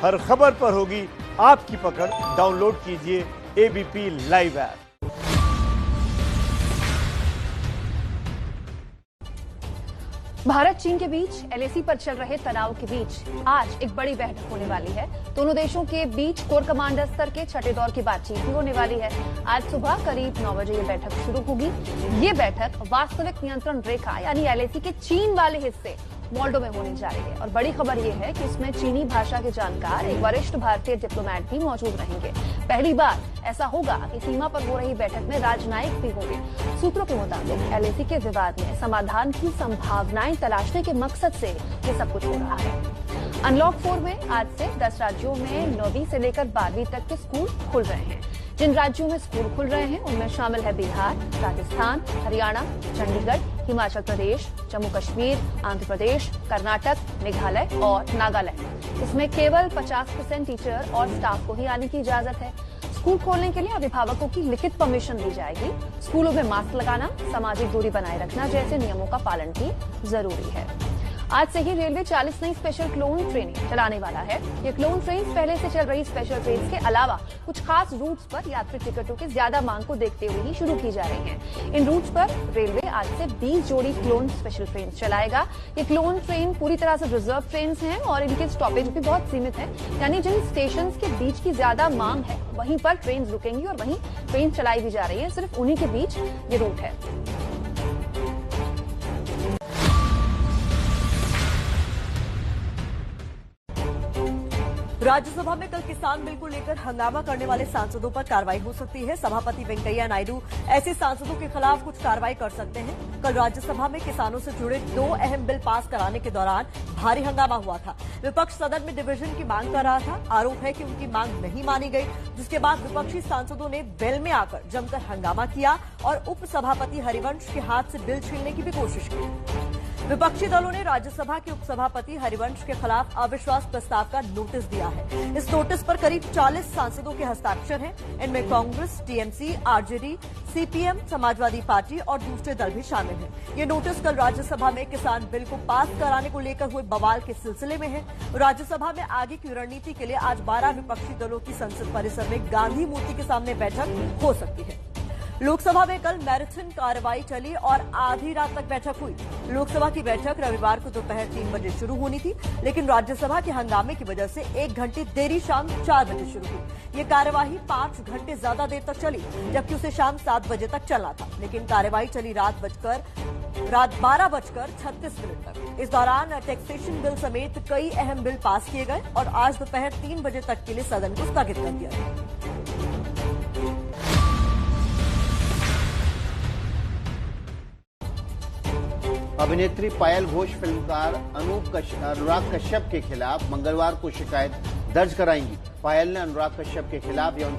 हर खबर पर होगी आपकी पकड़। डाउनलोड कीजिए एबीपी लाइव ऐप। भारत चीन के बीच एलएसी पर चल रहे तनाव के बीच आज एक बड़ी बैठक होने वाली है। दोनों देशों के बीच कोर कमांडर स्तर के छठे दौर की बातचीत भी होने वाली है। आज सुबह करीब 9 बजे ये बैठक शुरू होगी। ये बैठक वास्तविक नियंत्रण रेखा यानी एलएसी के चीन वाले हिस्से मोल्डो में होने जा रही है और बड़ी खबर यह है कि इसमें चीनी भाषा के जानकार एक वरिष्ठ भारतीय डिप्लोमेट भी मौजूद रहेंगे। पहली बार ऐसा होगा कि सीमा पर हो रही बैठक में राजनयिक भी होंगे। सूत्रों के मुताबिक एलएसी के विवाद में समाधान की संभावनाएं तलाशने के मकसद से ये सब कुछ हो रहा है। अनलॉक 4 में आज से 10 राज्यों में 9वीं से लेकर 12वीं तक के स्कूल खुल रहे हैं। जिन राज्यों में स्कूल खुल रहे हैं उनमें शामिल है बिहार, राजस्थान, हरियाणा, चंडीगढ़, हिमाचल प्रदेश, जम्मू कश्मीर, आंध्र प्रदेश, कर्नाटक, मेघालय और नागालैंड। इसमें केवल 50% टीचर और स्टाफ को ही आने की इजाजत है। स्कूल खोलने के लिए अभिभावकों की लिखित परमिशन दी जाएगी। स्कूलों में मास्क लगाना, सामाजिक दूरी बनाए रखना जैसे नियमों का पालन भी जरूरी है। आज से ही रेलवे 40 नई स्पेशल क्लोन ट्रेनें चलाने वाला है। ये क्लोन ट्रेन पहले से चल रही स्पेशल ट्रेन के अलावा कुछ खास रूट्स पर यात्री टिकटों की ज्यादा मांग को देखते हुए ही शुरू की जा रही हैं। इन रूट्स पर रेलवे आज से 20 जोड़ी क्लोन स्पेशल ट्रेन चलाएगा। ये क्लोन ट्रेन पूरी तरह से रिजर्व ट्रेन हैं और इनके स्टॉपेज भी बहुत सीमित है, यानी जिन स्टेशन के बीच की ज्यादा मांग है वहीं पर ट्रेन रुकेंगी और वहीं ट्रेन चलाई भी जा रही है। सिर्फ उन्हीं के बीच ये रूट है। राज्यसभा में कल किसान बिल को लेकर हंगामा करने वाले सांसदों पर कार्रवाई हो सकती है। सभापति वेंकैया नायडू ऐसे सांसदों के खिलाफ कुछ कार्रवाई कर सकते हैं। कल राज्यसभा में किसानों से जुड़े 2 अहम बिल पास कराने के दौरान भारी हंगामा हुआ था। विपक्ष सदन में डिवीजन की मांग कर रहा था। आरोप है कि उनकी मांग नहीं मानी गई, जिसके बाद विपक्षी सांसदों ने वेल में आकर जमकर हंगामा किया और उप सभापति हरिवंश के हाथ से बिल छीनने की भी कोशिश की। विपक्षी दलों ने राज्यसभा के उपसभापति हरिवंश के खिलाफ अविश्वास प्रस्ताव का नोटिस दिया है। इस नोटिस पर करीब 40 सांसदों के हस्ताक्षर हैं। इनमें Congress, TMC, RJD, CPM, Samajwadi party और दूसरे दल भी शामिल हैं। ये नोटिस कल राज्यसभा में किसान बिल को पास कराने को लेकर हुए बवाल के सिलसिले में है। राज्यसभा में आगे की रणनीति के लिए आज 12 विपक्षी दलों की संसद परिसर में गांधी मूर्ति के सामने बैठक हो सकती है। लोकसभा में कल मैराथन कार्रवाई चली और आधी रात तक बैठक हुई। लोकसभा की बैठक रविवार को दोपहर 3 बजे शुरू होनी थी, लेकिन राज्यसभा के हंगामे की वजह से 1 घंटे देरी शाम 4 बजे शुरू हुई। ये कार्यवाही 5 घंटे ज्यादा देर तक चली, जबकि उसे शाम 7 बजे तक चलना था, लेकिन कार्यवाही चली रात 12:36 तक। इस दौरान टैक्सेशन बिल समेत कई अहम बिल पास किए गए और आज दोपहर 3 बजे तक के लिए सदन को स्थगित कर दिया गया। अभिनेत्री पायल घोष फिल्मकार अनुराग कश्यप के खिलाफ मंगलवार को शिकायत दर्ज कराएंगी। पायल ने अनुराग कश्यप के खिलाफ यौन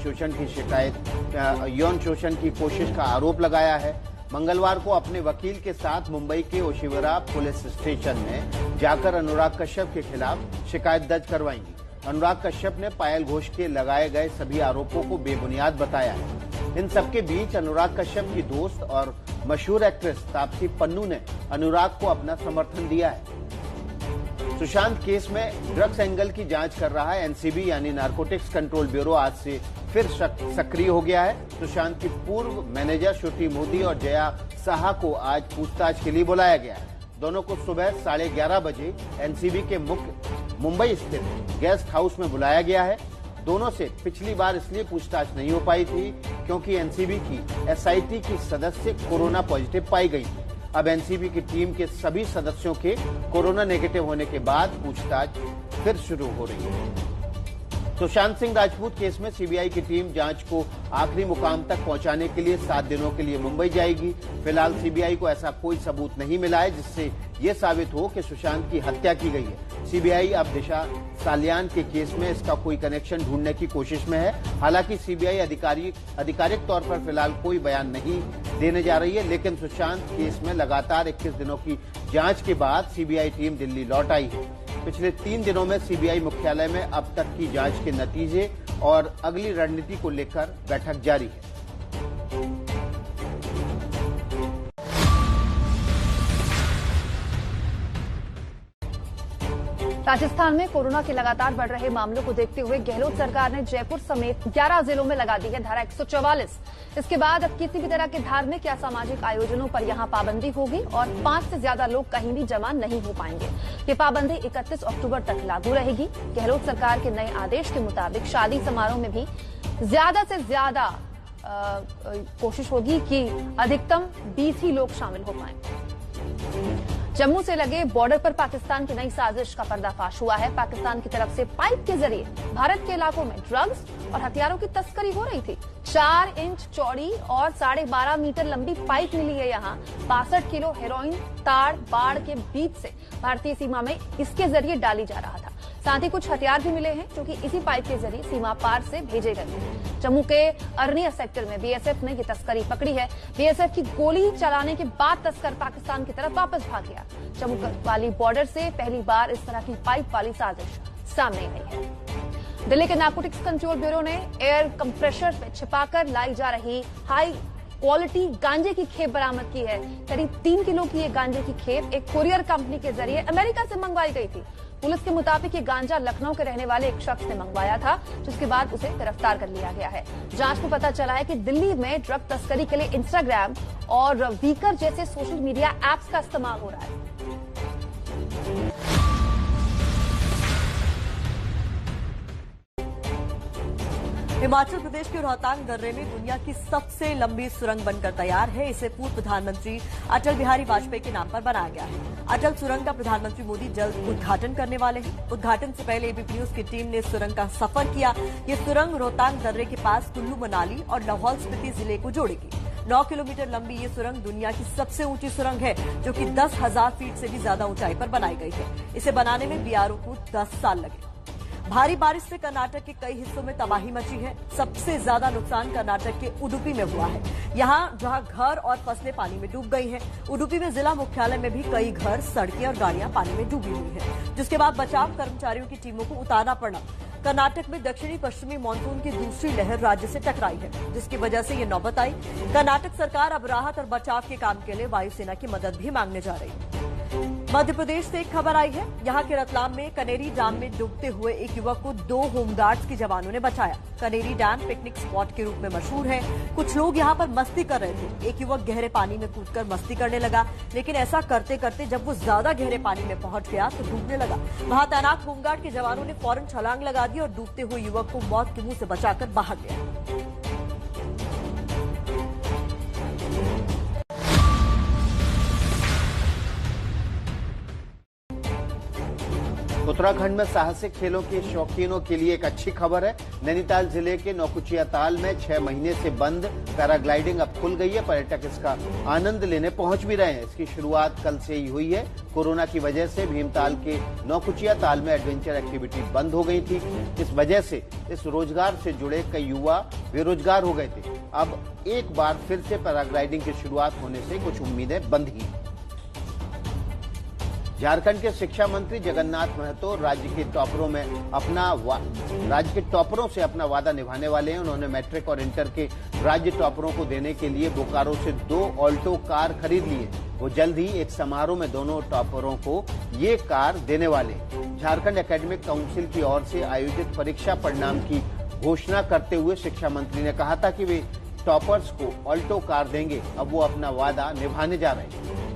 शोषण की कोशिश का आरोप लगाया है। मंगलवार को अपने वकील के साथ मुंबई के ओशिवरा पुलिस स्टेशन में जाकर अनुराग कश्यप के खिलाफ शिकायत दर्ज करवाएंगी। अनुराग कश्यप ने पायल घोष के लगाए गए सभी आरोपों को बेबुनियाद बताया है। इन सबके बीच अनुराग कश्यप की दोस्त और मशहूर एक्ट्रेस तापसी पन्नू ने अनुराग को अपना समर्थन दिया है। सुशांत केस में ड्रग्स एंगल की जांच कर रहा है एनसीबी यानी नारकोटिक्स कंट्रोल ब्यूरो आज से फिर सक्रिय हो गया है। सुशांत की पूर्व मैनेजर श्रुति मोदी और जया साहा को आज पूछताछ के लिए बुलाया गया है। दोनों को सुबह 11:30 बजे एनसीबी के मुंबई स्थित गेस्ट हाउस में बुलाया गया है। दोनों से पिछली बार इसलिए पूछताछ नहीं हो पाई थी क्योंकि एनसीबी की एसआईटी की सदस्य कोरोना पॉजिटिव पाई गई थी। अब एनसीबी की टीम के सभी सदस्यों के कोरोना नेगेटिव होने के बाद पूछताछ फिर शुरू हो रही है। सुशांत सिंह राजपूत केस में सीबीआई की टीम जांच को आखिरी मुकाम तक पहुंचाने के लिए 7 दिनों के लिए मुंबई जाएगी। फिलहाल सीबीआई को ऐसा कोई सबूत नहीं मिला है जिससे ये साबित हो कि सुशांत की हत्या की गई है। सीबीआई अब दिशा सालियान के केस में इसका कोई कनेक्शन ढूंढने की कोशिश में है। हालांकि सीबीआई आधिकारिक तौर पर फिलहाल कोई बयान नहीं देने जा रही है, लेकिन सुशांत केस में लगातार 21 दिनों की जांच के बाद सीबीआई टीम दिल्ली लौट आई है। पिछले 3 दिनों में सीबीआई मुख्यालय में अब तक की जांच के नतीजे और अगली रणनीति को लेकर बैठक जारी है। राजस्थान में कोरोना के लगातार बढ़ रहे मामलों को देखते हुए गहलोत सरकार ने जयपुर समेत 11 जिलों में लगा दी है धारा 144। इसके बाद अब किसी भी तरह के धार्मिक या सामाजिक आयोजनों पर यहां पाबंदी होगी और 5 से ज्यादा लोग कहीं भी जमा नहीं हो पाएंगे। ये पाबंदी 31 अक्टूबर तक लागू रहेगी। गहलोत सरकार के नए आदेश के मुताबिक शादी समारोह में भी ज्यादा से ज्यादा कोशिश होगी कि अधिकतम 20 ही लोग शामिल हो पाएं। जम्मू से लगे बॉर्डर पर पाकिस्तान की नई साजिश का पर्दाफाश हुआ है। पाकिस्तान की तरफ से पाइप के जरिए भारत के इलाकों में ड्रग्स और हथियारों की तस्करी हो रही थी। 4 इंच चौड़ी और 12.5 मीटर लंबी पाइप मिली है। यहाँ 62 किलो हेरोइन ताड़ बाढ़ के बीच से भारतीय सीमा में इसके जरिए डाली जा रहा था। साथ ही कुछ हथियार भी मिले हैं जो कि इसी पाइप के जरिए सीमा पार से भेजे गए थे। जम्मू के अरनिया सेक्टर में बीएसएफ ने ये तस्करी पकड़ी है। बीएसएफ की गोली चलाने के बाद तस्कर पाकिस्तान की तरफ वापस भाग गया। जम्मू वाली बॉर्डर से पहली बार इस तरह की पाइप वाली साजिश सामने आई है। दिल्ली के नारकोटिक्स कंट्रोल ब्यूरो ने एयर कंप्रेशर में छिपाकर लाई जा रही हाई क्वालिटी गांजे की खेप बरामद की है। करीब 3 किलो की ये गांजे की खेप एक कुरियर कंपनी के जरिए अमेरिका से मंगवाई गई थी। पुलिस के मुताबिक ये गांजा लखनऊ के रहने वाले एक शख्स ने मंगवाया था, जिसके बाद उसे गिरफ्तार कर लिया गया है। जांच में पता चला है कि दिल्ली में ड्रग तस्करी के लिए इंस्टाग्राम और वीकर जैसे सोशल मीडिया एप्स का इस्तेमाल हो रहा है। हिमाचल प्रदेश के रोहतांग दर्रे में दुनिया की सबसे लंबी सुरंग बनकर तैयार है। इसे पूर्व प्रधानमंत्री अटल बिहारी वाजपेयी के नाम पर बनाया गया है। अटल सुरंग का प्रधानमंत्री मोदी जल्द उद्घाटन करने वाले हैं। उद्घाटन से पहले एबीपी न्यूज की टीम ने सुरंग का सफर किया। ये सुरंग रोहतांग दर्रे के पास कुल्लू मनाली और लाहौल स्पीति जिले को जोड़ेगी। 9 किलोमीटर लंबी ये सुरंग दुनिया की सबसे ऊंची सुरंग है, जो कि 10,000 फीट से भी ज्यादा ऊंचाई पर बनाई गई है। इसे बनाने में बीआरओ को 10 साल लगे। भारी बारिश से कर्नाटक के कई हिस्सों में तबाही मची है। सबसे ज्यादा नुकसान कर्नाटक के उडुपी में हुआ है। यहां जहां घर और फसलें पानी में डूब गई हैं। उडुपी में जिला मुख्यालय में भी कई घर, सड़कें और गाड़ियां पानी में डूबी हुई हैं, जिसके बाद बचाव कर्मचारियों की टीमों को उतारना पड़ा। कर्नाटक में दक्षिणी पश्चिमी मानसून की दूसरी लहर राज्य से टकराई है, जिसकी वजह से ये नौबत आई। कर्नाटक सरकार अब राहत और बचाव के काम के लिए वायुसेना की मदद भी मांगने जा रही है। मध्य प्रदेश से एक खबर आई है। यहाँ के रतलाम में कनेरी डैम में डूबते हुए एक युवक को 2 होमगार्ड्स के जवानों ने बचाया। कनेरी डैम पिकनिक स्पॉट के रूप में मशहूर है। कुछ लोग यहाँ पर मस्ती कर रहे थे। एक युवक गहरे पानी में कूदकर मस्ती करने लगा, लेकिन ऐसा करते करते जब वो ज्यादा गहरे पानी में पहुंच गया तो डूबने लगा। वहां तैनात होमगार्ड के जवानों ने फौरन छलांग लगा दी और डूबते हुए युवक को मौत के मुंह से बचाकर बाहर लिया। उत्तराखंड में साहसिक खेलों के शौकीनों के लिए एक अच्छी खबर है। नैनीताल जिले के नौकुचिया ताल में 6 महीने से बंद पैराग्लाइडिंग अब खुल गई है। पर्यटक इसका आनंद लेने पहुंच भी रहे हैं। इसकी शुरुआत कल से ही हुई है। कोरोना की वजह से भीमताल के नौकुचिया ताल में एडवेंचर एक्टिविटी बंद हो गई थी। इस वजह से इस रोजगार से जुड़े कई युवा बेरोजगार हो गए थे। अब एक बार फिर से पैराग्लाइडिंग की शुरुआत होने से कुछ उम्मीदें बंद ही। झारखंड के शिक्षा मंत्री जगन्नाथ महतो राज्य के टॉपरों से अपना वादा निभाने वाले हैं। उन्होंने मैट्रिक और इंटर के राज्य टॉपरों को देने के लिए बोकारो से 2 ऑल्टो कार खरीद ली है। वो जल्द ही एक समारोह में दोनों टॉपरों को ये कार देने वाले हैं। झारखंड एकेडमिक काउंसिल की ओर से आयोजित परीक्षा परिणाम की घोषणा करते हुए शिक्षा मंत्री ने कहा था कि वे टॉपर्स को ऑल्टो कार देंगे। अब वो अपना वादा निभाने जा रहे हैं।